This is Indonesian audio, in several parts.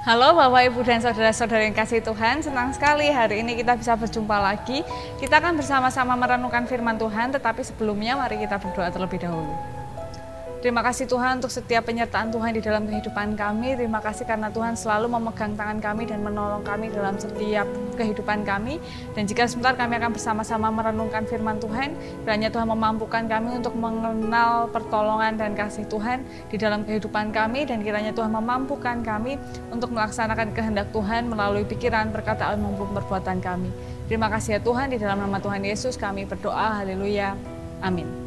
Halo Bapak, Ibu, dan Saudara-saudara yang kasih Tuhan, senang sekali hari ini kita bisa berjumpa lagi. Kita akan bersama-sama merenungkan firman Tuhan, tetapi sebelumnya mari kita berdoa terlebih dahulu. Terima kasih Tuhan untuk setiap penyertaan Tuhan di dalam kehidupan kami. Terima kasih karena Tuhan selalu memegang tangan kami dan menolong kami dalam setiap kehidupan kami. Dan jika sebentar kami akan bersama-sama merenungkan firman Tuhan, kiranya Tuhan memampukan kami untuk mengenal pertolongan dan kasih Tuhan di dalam kehidupan kami. Dan kiranya Tuhan memampukan kami untuk melaksanakan kehendak Tuhan melalui pikiran, perkataan, maupun perbuatan kami. Terima kasih ya Tuhan, di dalam nama Tuhan Yesus kami berdoa, haleluya, amin.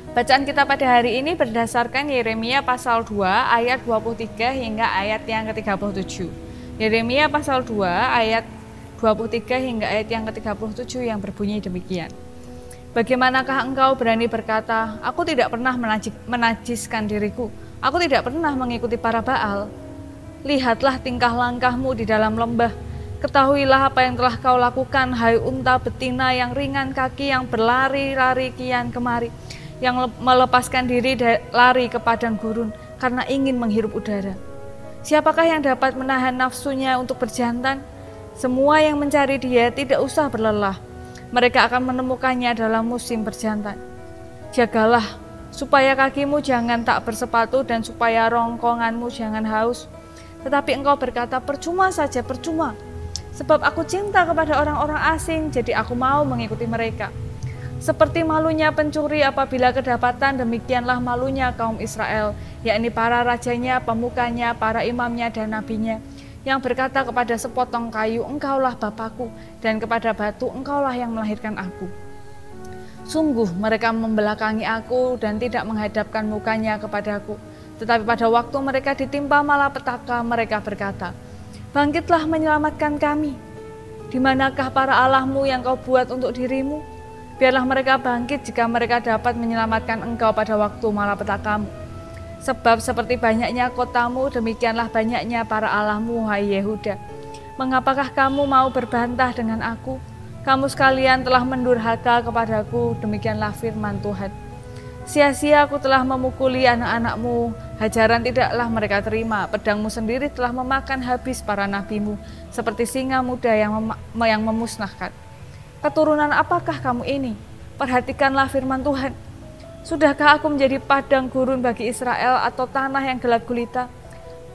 Bacaan kita pada hari ini berdasarkan Yeremia pasal 2 ayat 23 hingga ayat yang ke-37. Yeremia pasal 2 ayat 23 hingga ayat yang ke-37 yang berbunyi demikian. Bagaimanakah engkau berani berkata, aku tidak pernah menajiskan diriku, aku tidak pernah mengikuti para Baal. Lihatlah tingkah langkahmu di dalam lembah, ketahuilah apa yang telah kau lakukan, hai unta betina yang ringan kaki yang berlari-lari kian kemari, yang melepaskan diri lari ke padang gurun karena ingin menghirup udara. Siapakah yang dapat menahan nafsunya untuk berjantan? Semua yang mencari dia tidak usah berlelah. Mereka akan menemukannya dalam musim berjantan. Jagalah supaya kakimu jangan tak bersepatu dan supaya rongkonganmu jangan haus. Tetapi engkau berkata, percuma saja, percuma. Sebab aku cinta kepada orang-orang asing, jadi aku mau mengikuti mereka. Seperti malunya pencuri apabila kedapatan, demikianlah malunya kaum Israel, yakni para rajanya, pemukanya, para imamnya, dan nabinya, yang berkata kepada sepotong kayu, engkaulah Bapakku, dan kepada batu, engkaulah yang melahirkan aku. Sungguh mereka membelakangi aku dan tidak menghadapkan mukanya kepadaku. Tetapi pada waktu mereka ditimpa malapetaka, mereka berkata, bangkitlah menyelamatkan kami. Di manakah para allahmu yang kau buat untuk dirimu? Biarlah mereka bangkit jika mereka dapat menyelamatkan engkau pada waktu malapetakamu. Sebab seperti banyaknya kotamu, demikianlah banyaknya para allahmu, hai Yehuda. Mengapakah kamu mau berbantah dengan aku? Kamu sekalian telah mendurhaka kepadaku, demikianlah firman Tuhan. Sia-sia aku telah memukuli anak-anakmu, hajaran tidaklah mereka terima, pedangmu sendiri telah memakan habis para nabimu, seperti singa muda yang memusnahkan. Keturunan apakah kamu ini? Perhatikanlah firman Tuhan. Sudahkah aku menjadi padang gurun bagi Israel atau tanah yang gelap gulita?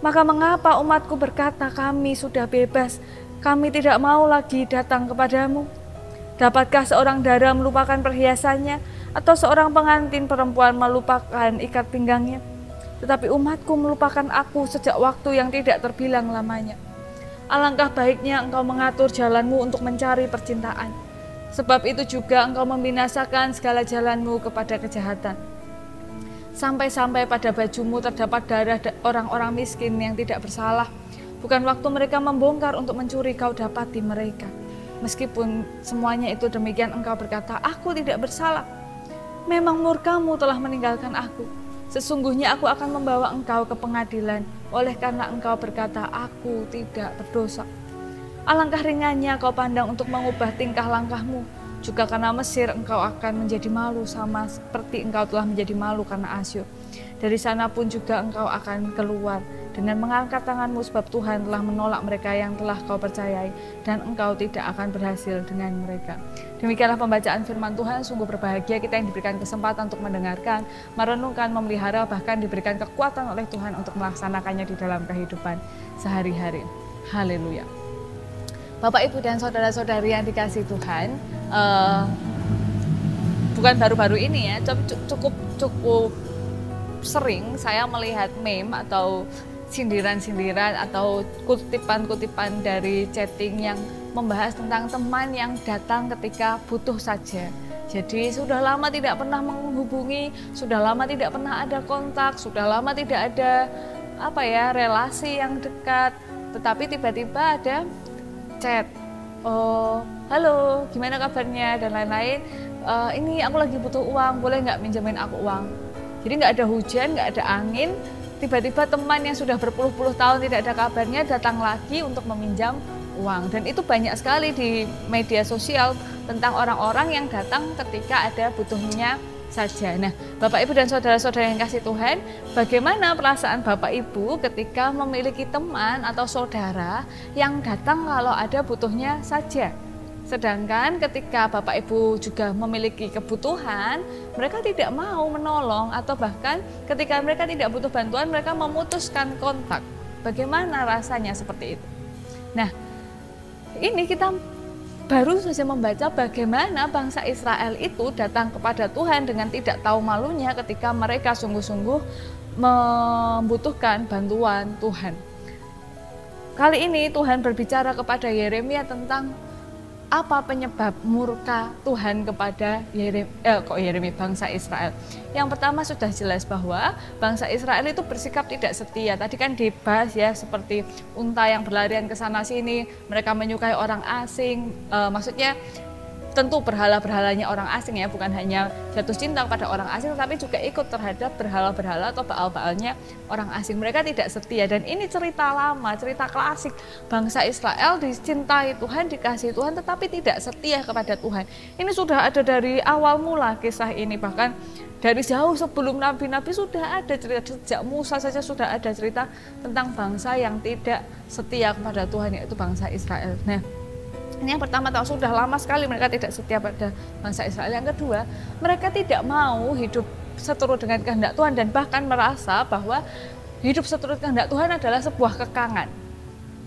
Maka mengapa umatku berkata, kami sudah bebas, kami tidak mau lagi datang kepadamu? Dapatkah seorang dara melupakan perhiasannya, atau seorang pengantin perempuan melupakan ikat pinggangnya? Tetapi umatku melupakan aku sejak waktu yang tidak terbilang lamanya. Alangkah baiknya engkau mengatur jalanmu untuk mencari percintaan. Sebab itu juga engkau membinasakan segala jalanmu kepada kejahatan. Sampai-sampai pada bajumu terdapat darah orang-orang miskin yang tidak bersalah. Bukan waktu mereka membongkar untuk mencuri kau dapati mereka. Meskipun semuanya itu demikian engkau berkata, aku tidak bersalah. Memang murkamu telah meninggalkan aku. Sesungguhnya aku akan membawa engkau ke pengadilan, oleh karena engkau berkata, aku tidak berdosa. Alangkah ringannya kau pandang untuk mengubah tingkah langkahmu. Juga karena Mesir engkau akan menjadi malu, sama seperti engkau telah menjadi malu karena Asyur. Dari sana pun juga engkau akan keluar dengan mengangkat tanganmu, sebab Tuhan telah menolak mereka yang telah kau percayai, dan engkau tidak akan berhasil dengan mereka. Demikianlah pembacaan firman Tuhan. Sungguh berbahagia kita yang diberikan kesempatan untuk mendengarkan, merenungkan, memelihara, bahkan diberikan kekuatan oleh Tuhan untuk melaksanakannya di dalam kehidupan sehari-hari. Haleluya. Bapak, Ibu, dan saudara-saudari yang dikasih Tuhan, bukan baru-baru ini ya, cukup sering saya melihat meme atau sindiran-sindiran atau kutipan-kutipan dari chatting yang membahas tentang teman yang datang ketika butuh saja. Jadi sudah lama tidak pernah menghubungi, sudah lama tidak pernah ada kontak, sudah lama tidak ada relasi yang dekat, tetapi tiba-tiba ada chat, oh halo gimana kabarnya dan lain-lain, ini aku lagi butuh uang, boleh nggak minjemin aku uang? Jadi nggak ada hujan, nggak ada angin, tiba-tiba teman yang sudah berpuluh-puluh tahun tidak ada kabarnya datang lagi untuk meminjam uang. Dan itu banyak sekali di media sosial tentang orang-orang yang datang ketika ada butuhnya saja. Nah, Bapak Ibu dan saudara-saudara yang kasih Tuhan, bagaimana perasaan Bapak Ibu ketika memiliki teman atau saudara yang datang kalau ada butuhnya saja? Sedangkan ketika Bapak Ibu juga memiliki kebutuhan, mereka tidak mau menolong, atau bahkan ketika mereka tidak butuh bantuan, mereka memutuskan kontak. Bagaimana rasanya seperti itu? Nah, ini kita baru saja membaca bagaimana bangsa Israel itu datang kepada Tuhan dengan tidak tahu malunya ketika mereka sungguh-sungguh membutuhkan bantuan Tuhan. Kali ini Tuhan berbicara kepada Yeremia tentang apa penyebab murka Tuhan kepada bangsa Israel. Yang pertama sudah jelas bahwa bangsa Israel itu bersikap tidak setia. Tadi kan dibahas ya, seperti unta yang berlarian ke sana sini, mereka menyukai orang asing, maksudnya tentu berhala-berhalanya orang asing ya, bukan hanya jatuh cinta kepada orang asing, tapi juga ikut terhadap berhala-berhala atau baal-baalnya orang asing. Mereka tidak setia, dan ini cerita lama, cerita klasik. Bangsa Israel dicintai Tuhan, dikasihi Tuhan, tetapi tidak setia kepada Tuhan. Ini sudah ada dari awal mula kisah ini, bahkan dari jauh sebelum nabi-nabi sudah ada cerita. Sejak Musa saja sudah ada cerita tentang bangsa yang tidak setia kepada Tuhan, yaitu bangsa Israel. Nah, ini yang pertama, tahu sudah lama sekali mereka tidak setia pada bangsa Israel. Yang kedua, mereka tidak mau hidup seturut dengan kehendak Tuhan, dan bahkan merasa bahwa hidup seturut kehendak Tuhan adalah sebuah kekangan.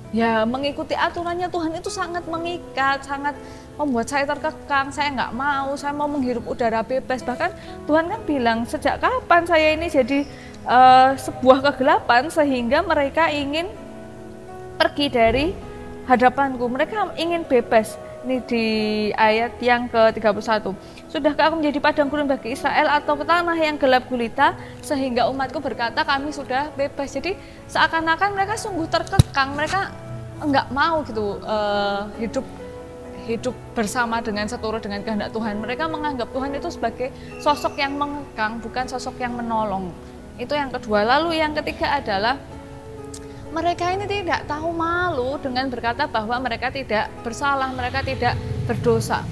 Ya, mengikuti aturannya Tuhan itu sangat mengikat, sangat membuat saya terkekang, saya nggak mau, saya mau menghirup udara bebas. Bahkan Tuhan kan bilang, sejak kapan saya ini jadi sebuah kegelapan sehingga mereka ingin pergi dari hadapanku, mereka ingin bebas. Ini di ayat yang ke-31. Sudahkah aku menjadi padang gurun bagi Israel, atau ke tanah yang gelap gulita, sehingga umatku berkata kami sudah bebas. Jadi seakan-akan mereka sungguh terkekang, mereka enggak mau gitu hidup bersama dengan seturut dengan kehendak Tuhan. Mereka menganggap Tuhan itu sebagai sosok yang mengekang, bukan sosok yang menolong. Itu yang kedua. Lalu yang ketiga adalah mereka ini tidak tahu malu dengan berkata bahwa mereka tidak bersalah, mereka tidak berdosa.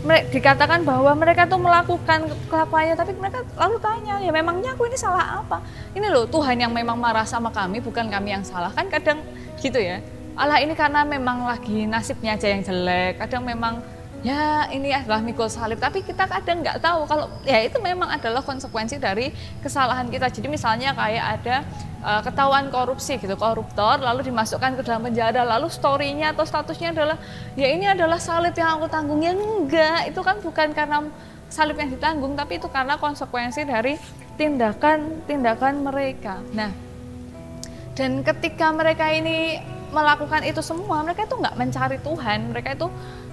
Dikatakan bahwa mereka tuh melakukan kelakuannya, tapi mereka lalu tanya, ya memangnya aku ini salah apa? Ini loh Tuhan yang memang marah sama kami, bukan kami yang salah. Kan kadang gitu ya, Allah ini karena memang lagi nasibnya aja yang jelek, kadang memang ya ini adalah mikul salib, tapi kita kadang nggak tahu kalau ya itu memang adalah konsekuensi dari kesalahan kita. Jadi misalnya kayak ada ketahuan korupsi gitu, koruptor lalu dimasukkan ke dalam penjara, lalu story-nya atau statusnya adalah ya ini adalah salib yang aku tanggung. Ya enggak, itu kan bukan karena salib yang ditanggung, tapi itu karena konsekuensi dari tindakan mereka. Nah, dan ketika mereka ini melakukan itu semua, mereka itu nggak mencari Tuhan, mereka itu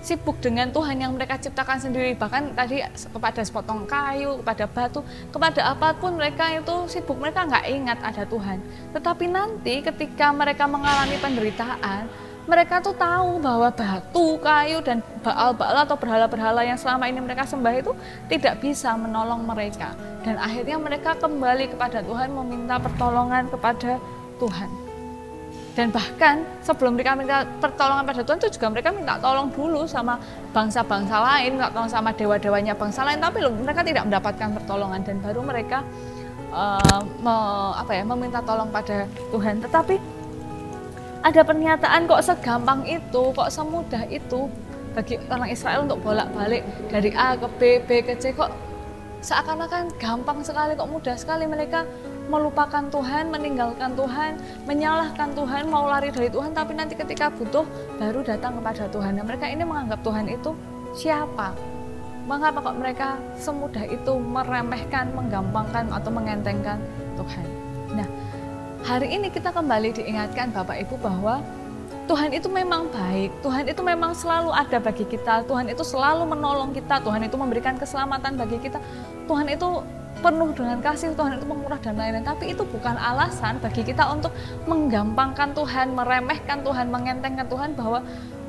sibuk dengan Tuhan yang mereka ciptakan sendiri. Bahkan tadi kepada sepotong kayu, kepada batu, kepada apapun mereka itu sibuk, mereka nggak ingat ada Tuhan. Tetapi nanti ketika mereka mengalami penderitaan, mereka tuh tahu bahwa batu, kayu, dan baal-baal atau berhala-berhala yang selama ini mereka sembah itu tidak bisa menolong mereka. Dan akhirnya mereka kembali kepada Tuhan, meminta pertolongan kepada Tuhan. Dan bahkan sebelum mereka minta pertolongan pada Tuhan itu juga mereka minta tolong dulu sama bangsa-bangsa lain, minta tolong sama dewa-dewanya bangsa lain, tapi mereka tidak mendapatkan pertolongan, dan baru mereka meminta tolong pada Tuhan. Tetapi ada pernyataan, kok segampang itu, kok semudah itu bagi orang Israel untuk bolak-balik dari A ke B, B ke C, kok seakan-akan gampang sekali, kok mudah sekali mereka melupakan Tuhan, meninggalkan Tuhan, menyalahkan Tuhan, mau lari dari Tuhan, tapi nanti ketika butuh baru datang kepada Tuhan. Nah, mereka ini menganggap Tuhan itu siapa? Mengapa kok mereka semudah itu meremehkan, menggampangkan atau mengentengkan Tuhan? Nah, hari ini kita kembali diingatkan Bapak Ibu bahwa Tuhan itu memang baik, Tuhan itu memang selalu ada bagi kita, Tuhan itu selalu menolong kita, Tuhan itu memberikan keselamatan bagi kita, Tuhan itu penuh dengan kasih, Tuhan itu pemurah dan lain-lain. Tapi itu bukan alasan bagi kita untuk menggampangkan Tuhan, meremehkan Tuhan, mengentengkan Tuhan, bahwa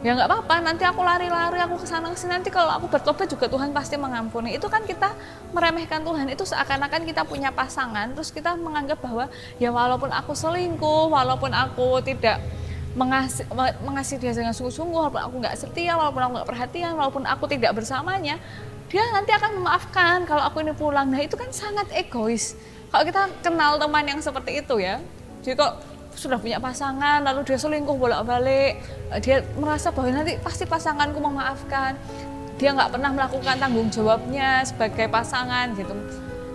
ya nggak apa-apa, nanti aku lari-lari, aku kesana kesini, nanti kalau aku bertobat juga Tuhan pasti mengampuni. Itu kan kita meremehkan Tuhan. Itu seakan-akan kita punya pasangan, terus kita menganggap bahwa ya walaupun aku selingkuh, walaupun aku tidak mengasihi dia dengan sungguh-sungguh, walaupun aku nggak setia, walaupun aku nggak perhatian, walaupun aku tidak bersamanya, dia nanti akan memaafkan kalau aku ini pulang. Nah itu kan sangat egois. Kalau kita kenal teman yang seperti itu ya, jadi kok sudah punya pasangan lalu dia selingkuh bolak-balik, dia merasa bahwa nanti pasti pasanganku memaafkan. Dia nggak pernah melakukan tanggung jawabnya sebagai pasangan gitu.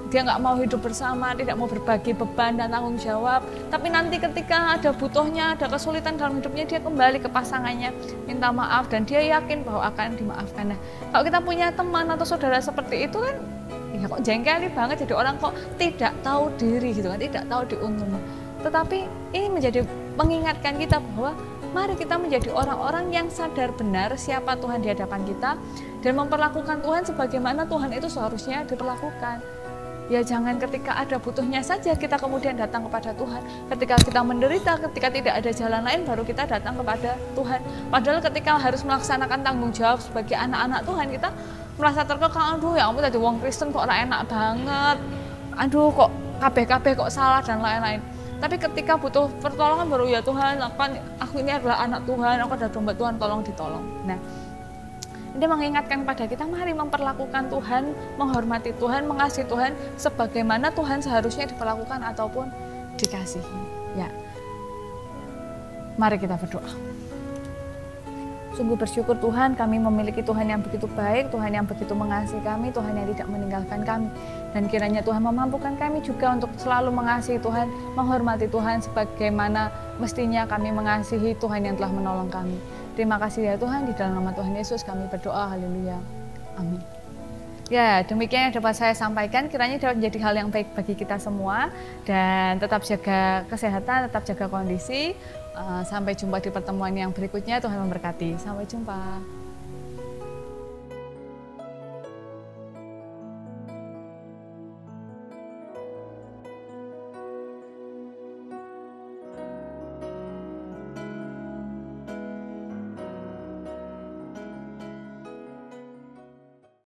Dia nggak mau hidup bersama, tidak mau berbagi beban dan tanggung jawab. Tapi nanti ketika ada butuhnya, ada kesulitan dalam hidupnya, dia kembali ke pasangannya, minta maaf dan dia yakin bahwa akan dimaafkan. Nah, kalau kita punya teman atau saudara seperti itu kan, ya kok jengkeli banget, jadi orang kok tidak tahu diri gitu kan, tidak tahu diuntung. Tetapi ini menjadi mengingatkan kita bahwa mari kita menjadi orang-orang yang sadar benar siapa Tuhan di hadapan kita dan memperlakukan Tuhan sebagaimana Tuhan itu seharusnya diperlakukan. Ya jangan ketika ada butuhnya saja kita kemudian datang kepada Tuhan. Ketika kita menderita, ketika tidak ada jalan lain baru kita datang kepada Tuhan. Padahal ketika harus melaksanakan tanggung jawab sebagai anak-anak Tuhan, kita merasa terkekang, aduh ya ampun tadi wong Kristen kok enak banget. Aduh kok kabeh-kabeh kok salah dan lain-lain. Tapi ketika butuh pertolongan baru ya Tuhan, aku ini adalah anak Tuhan, aku adalah domba Tuhan, tolong ditolong. Nah, dia mengingatkan kepada kita, mari memperlakukan Tuhan, menghormati Tuhan, mengasihi Tuhan sebagaimana Tuhan seharusnya diperlakukan ataupun dikasihi. Ya, mari kita berdoa. Sungguh bersyukur Tuhan, kami memiliki Tuhan yang begitu baik, Tuhan yang begitu mengasihi kami, Tuhan yang tidak meninggalkan kami. Dan kiranya Tuhan memampukan kami juga untuk selalu mengasihi Tuhan, menghormati Tuhan sebagaimana mestinya kami mengasihi Tuhan yang telah menolong kami. Terima kasih ya Tuhan, di dalam nama Tuhan Yesus kami berdoa, haleluya, amin. Ya, demikian yang dapat saya sampaikan, kiranya dapat menjadi hal yang baik bagi kita semua, dan tetap jaga kesehatan, tetap jaga kondisi. Sampai jumpa di pertemuan yang berikutnya, Tuhan memberkati. Sampai jumpa.